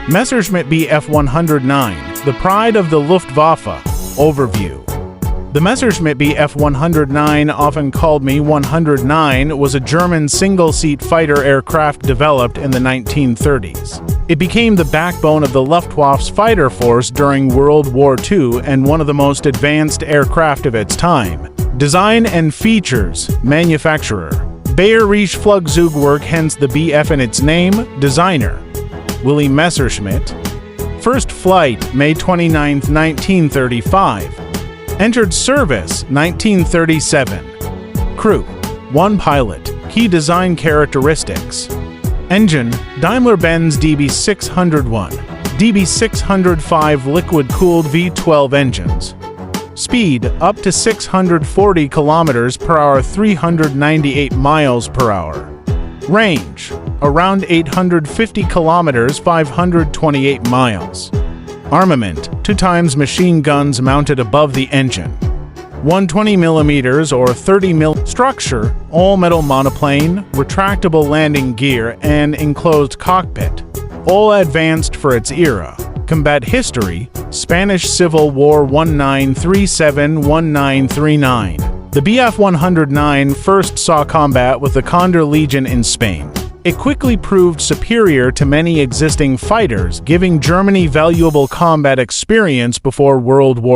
Messerschmitt Bf 109, the pride of the Luftwaffe. Overview. The Messerschmitt Bf 109, often called Me-109, was a German single-seat fighter aircraft developed in the 1930s. It became the backbone of the Luftwaffe's fighter force during World War II and one of the most advanced aircraft of its time. Design and features. Manufacturer: Bayerische Flugzeugwerke, hence the BF in its name. Designer: Willy Messerschmitt. First flight, May 29, 1935. Entered service, 1937. Crew: 1 pilot. Key design characteristics: engine, Daimler-Benz DB601, DB605 liquid-cooled V12 engines. Speed, up to 640 km/h, 398 mph. Range, around 850 km, 528 miles. Armament, 2x machine guns mounted above the engine. 120mm or 30mm structure, all-metal monoplane, retractable landing gear, and enclosed cockpit. All advanced for its era. Combat history: Spanish Civil War 1937-1939. The Bf 109 first saw combat with the Condor Legion in Spain. It quickly proved superior to many existing fighters, giving Germany valuable combat experience before World War